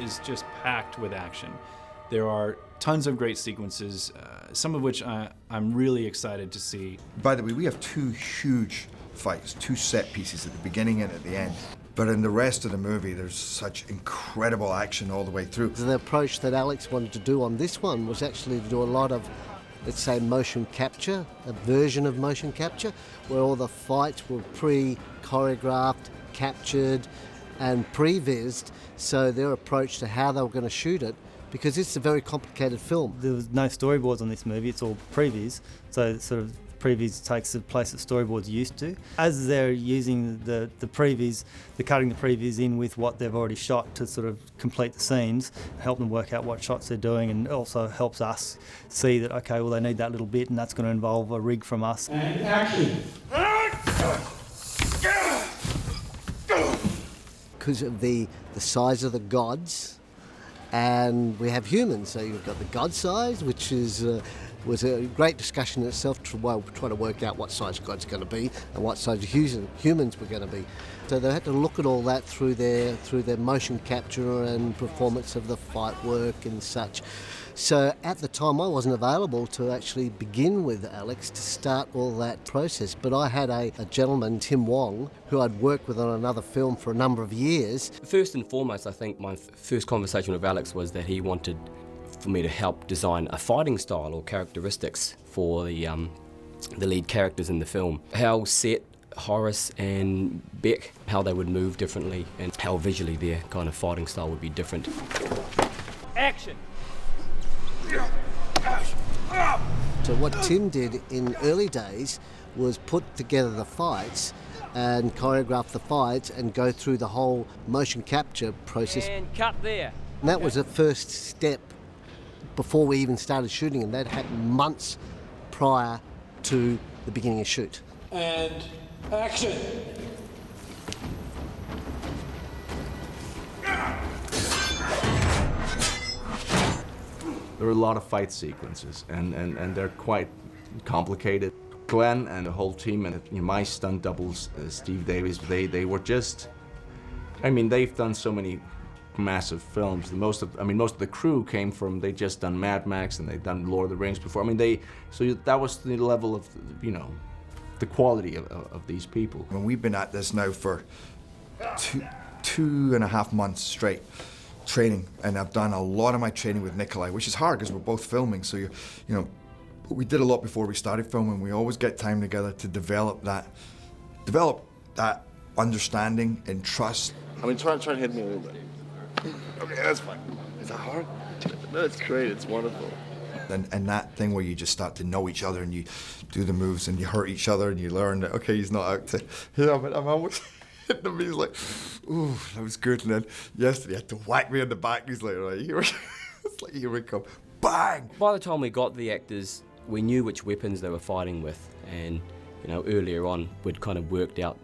is just packed with action. There are tons of great sequences, some of which I'm really excited to see. By the way, we have two huge fights, two set pieces at the beginning and at the end. But in the rest of the movie, there's such incredible action all the way through. The approach that Alex wanted to do on this one was actually to do a lot of, let's say, motion capture, a version of motion capture, where all the fights were pre-choreographed, captured, and pre-vised, so their approach to how they were going to shoot it, because it's a very complicated film. There was no storyboards on this movie, it's all previs, so sort of previs takes the place that storyboards used to. As they're using the previs, they're cutting the previs in with what they've already shot to sort of complete the scenes, help them work out what shots they're doing, and also helps us see that, okay, well, they need that little bit, and that's going to involve a rig from us. And action! Because of the size of the gods, and we have humans, so you've got the god size, which is was a great discussion in itself to try to work out what size God's going to be and what size humans were going to be. So they had to look at all that through their motion capture and performance of the fight work and such. So at the time I wasn't available to actually begin with Alex to start all that process, but I had a gentleman, Tim Wong, who I'd worked with on another film for a number of years. First and foremost, I think my first conversation with Alex was that he wanted for me to help design a fighting style or characteristics for the lead characters in the film. How Set, Horus and Beck, how they would move differently and how visually their kind of fighting style would be different. Action! So what Tim did in early days was put together the fights and choreograph the fights and go through the whole motion capture process. And cut there. And that was the first step before we even started shooting, and that happened months prior to the beginning of shoot. And action! There are a lot of fight sequences, and they're quite complicated. Glenn and the whole team, and my stunt doubles, Steve Davies, they were just, I mean, they've done so many massive films. Most of the crew came from, they just done Mad Max and they've done Lord of the Rings before. I mean, so that was the level of, the quality of these people. When we've been at this now for 2.5 months straight, training, and I've done a lot of my training with Nikolaj, which is hard because we're both filming, so we did a lot before we started filming. We always get time together to develop that understanding and trust. I mean, try and hit me a little bit. Okay, that's fine. Is that hard? No, it's great, it's wonderful. And that thing where you just start to know each other and you do the moves and you hurt each other and you learn that, okay, he's not out to, but I'm almost hitting him. He's like, ooh, that was good. And then yesterday he had to whack me in the back. He's like, right, here we go. It's like, here we come. Bang! By the time we got the actors, we knew which weapons they were fighting with, and earlier on we'd kind of worked out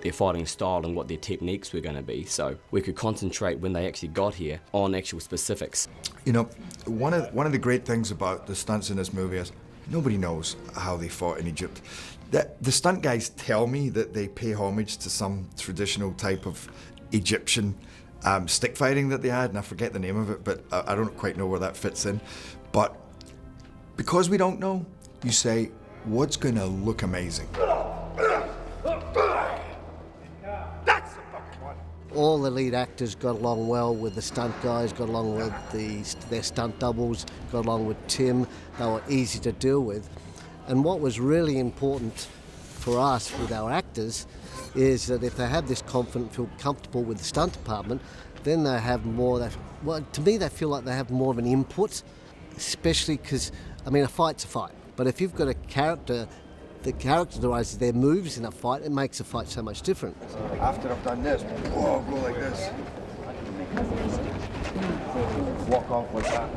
their fighting style and what their techniques were going to be, so we could concentrate when they actually got here on actual specifics. One of the great things about the stunts in this movie is nobody knows how they fought in Egypt. The stunt guys tell me that they pay homage to some traditional type of Egyptian stick fighting that they had, and I forget the name of it, but I don't quite know where that fits in. But because we don't know, you say, what's going to look amazing? All the lead actors got along well with the stunt guys, got along with their stunt doubles, got along with Tim. They were easy to deal with. And what was really important for us with our actors is that if they have this confidence, feel comfortable with the stunt department, then they have more, to me they feel like they have more of an input, especially because, a fight's a fight. But if you've got a character that characterises their moves in a fight, it makes a fight so much different. After I've done this, go like this. Walk off like that.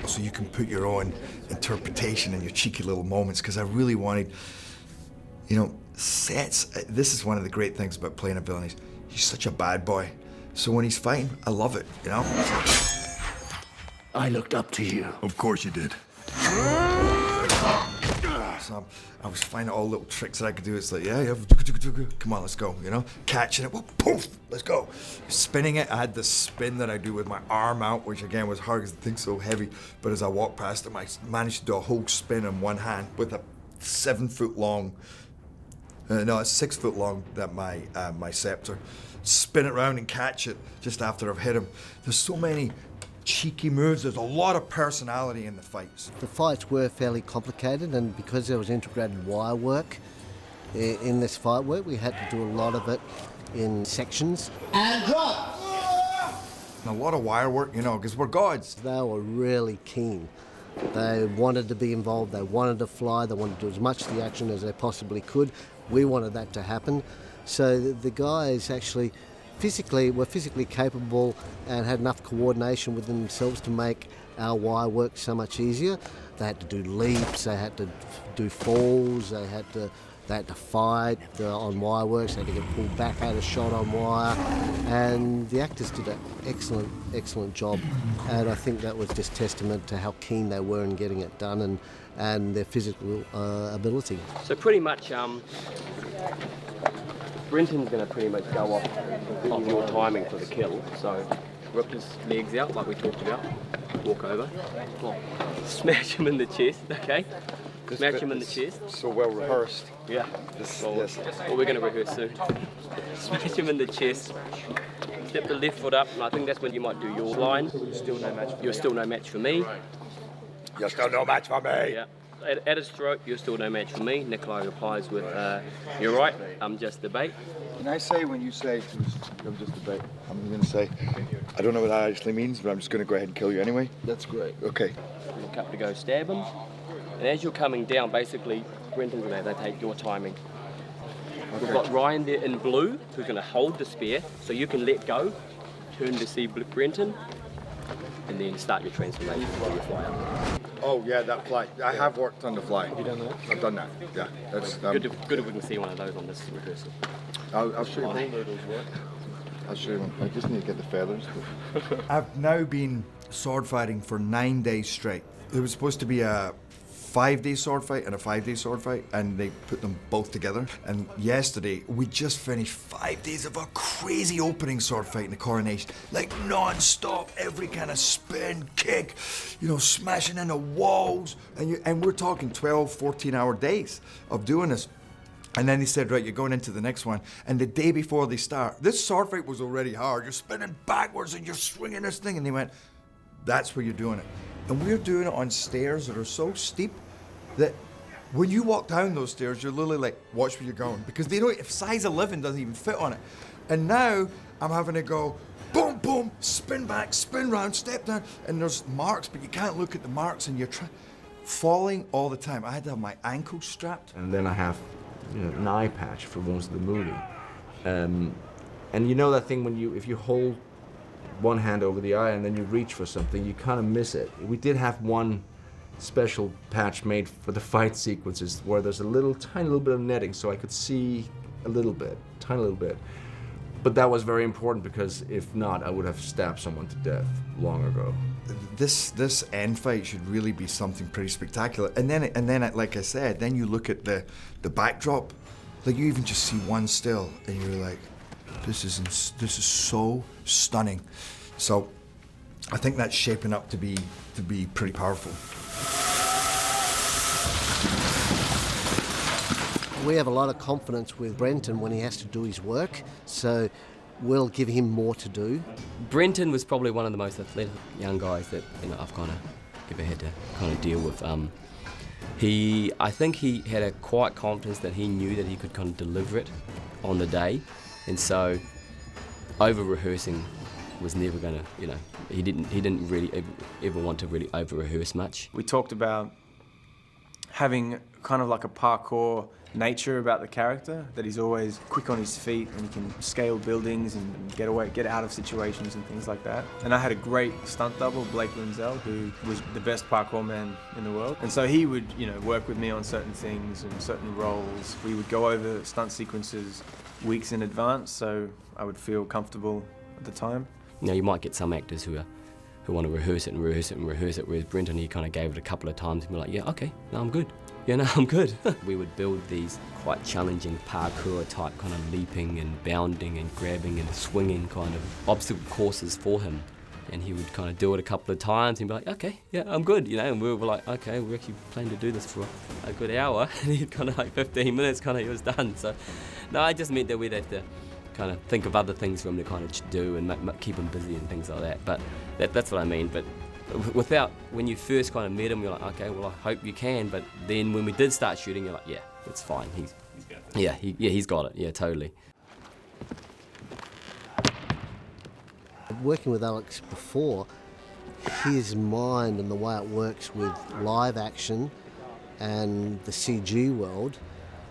So you can put your own interpretation and your cheeky little moments, because I really wanted, Sets. This is one of the great things about playing a villain. He's such a bad boy. So when he's fighting, I love it, I looked up to you. Of course you did. So I was finding all little tricks that I could do. It's like, yeah, come on, let's go, you know? Catching it, whoop, poof, let's go. Spinning it, I had this spin that I do with my arm out, which again was hard because the thing's so heavy. But as I walked past him, I managed to do a whole spin in one hand with a 7 foot long, it's 6 foot long, that my scepter. Spin it around and catch it just after I've hit him. There's so many cheeky moves. There's a lot of personality in the fights. The fights were fairly complicated, and because there was integrated wire work in this fight work, we had to do a lot of it in sections. And drop! A lot of wire work, you know, because we're gods. They were really keen. They wanted to be involved, they wanted to fly, they wanted to do as much of the action as they possibly could. We wanted that to happen. So the guys actually were physically capable and had enough coordination with themselves to make our wire work so much easier. They had to do leaps, they had to do falls, they had to fight on wire works, they had to get pulled back out of shot on wire, and the actors did an excellent job, and I think that was just testament to how keen they were in getting it done and their physical ability. So pretty much Brenton's going to pretty much go off your timing for the kill. So rip his legs out like we talked about, walk over, smash him in the chest, okay? Smash him in the chest. So well rehearsed. Yeah. Well, we're going to rehearse soon. Smash him in the chest. Step the left foot up, and I think that's when you might do your line. You're still no match for me. You're still no match for me. Yeah. At his throat, you're still no match for me. Nikolaj replies with, you're right, I'm just the bait. Can I say, when you say I'm just a bait, I'm going to say, I don't know what that actually means, but I'm just going to go ahead and kill you anyway? That's great. Okay. Look up to go stab him. And as you're coming down, basically, Brenton's going to take your timing. Okay. We've got Ryan there in blue, who's going to hold the spear, so you can let go, turn to see Brenton, and then start your transformation before you fly up. Oh, yeah, that fly. I have worked on the fly. You done that? I've done that, yeah. That's, good if we can see one of those on this rehearsal. I'll show you one. I'll show you one. I just need to get the feathers. I've now been sword fighting for 9 days straight. It was supposed to be a 5-day sword fight and a 5-day sword fight, and they put them both together. And yesterday, we just finished 5 days of a crazy opening sword fight in the coronation. Like non-stop, every kind of spin, kick, you know, smashing into walls. And we're talking 12, 14-hour days of doing this. And then they said, right, you're going into the next one. And the day before they start, this sword fight was already hard. You're spinning backwards and you're swinging this thing. And they went, that's where you're doing it. And we're doing it on stairs that are so steep that when you walk down those stairs, you're literally like, watch where you're going. Because they know if size 11 doesn't even fit on it. And now I'm having to go, boom, boom, spin back, spin round, step down. And there's marks, but you can't look at the marks and you're falling all the time. I had to have my ankles strapped. And then I have, you know, an eye patch for most of the movie. And you know that thing when if you hold one hand over the eye and then you reach for something, you kind of miss it. We did have one special patch made for the fight sequences where there's a tiny little bit of netting so I could see a little bit, tiny little bit. But that was very important because if not, I would have stabbed someone to death long ago. This end fight should really be something pretty spectacular. And then, like I said, then you look at the backdrop, like you even just see one still, and you're like, this is so stunning. So I think that's shaping up to be pretty powerful. We have a lot of confidence with Brenton when he has to do his work, so we'll give him more to do. Brenton was probably one of the most athletic young guys that I've kind of ever had to kind of deal with. I think he had a quiet confidence that he knew that he could kind of deliver it on the day, and so over rehearsing was never going to, he didn't really ever want to really over rehearse much. We talked about having kind of like a parkour nature about the character, that he's always quick on his feet and he can scale buildings and get out of situations and things like that. And I had a great stunt double, Blake Linzel, who was the best parkour man in the world. And so he would, work with me on certain things and certain roles. We would go over stunt sequences weeks in advance, so I would feel comfortable at the time. You might get some actors who are who want to rehearse it and rehearse it and rehearse it, whereas Brenton, he kind of gave it a couple of times and be like, yeah, okay, no, I'm good. Yeah, no, I'm good. We would build these quite challenging parkour type kind of leaping and bounding and grabbing and swinging kind of obstacle courses for him. And he would kind of do it a couple of times and be like, okay, yeah, I'm good, you know, and we were like, okay, we're actually planning to do this for a good hour. And he'd kind of like 15 minutes, kind of, he was done. So, no, I just meant that we'd have to kind of think of other things for him to kind of do and keep him busy and things like that. But that's what I mean. But without, when you first kind of met him, you're like, okay, well, I hope you can. But then when we did start shooting, you're like, yeah, it's fine. He's got it. He's got it. Yeah, totally. Working with Alex before, his mind and the way it works with live action and the CG world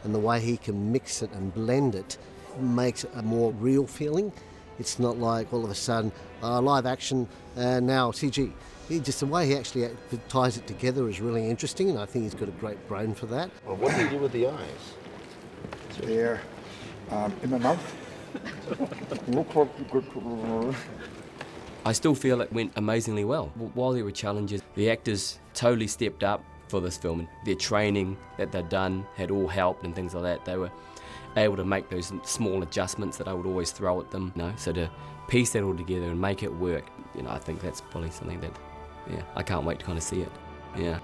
and the way he can mix it and blend it makes it a more real feeling. It's not like all of a sudden live action and now CG. The way he actually ties it together is really interesting, and I think he's got a great brain for that. Well, what do you do with the eyes? They're in my mouth. I still feel it went amazingly well. While there were challenges, the actors totally stepped up for this film. Their training that they'd done had all helped and things like that. They were able to make those small adjustments that I would always throw at them. You know, so to piece that all together and make it work, you know, I think that's probably something that, yeah, I can't wait to kind of see it. Yeah.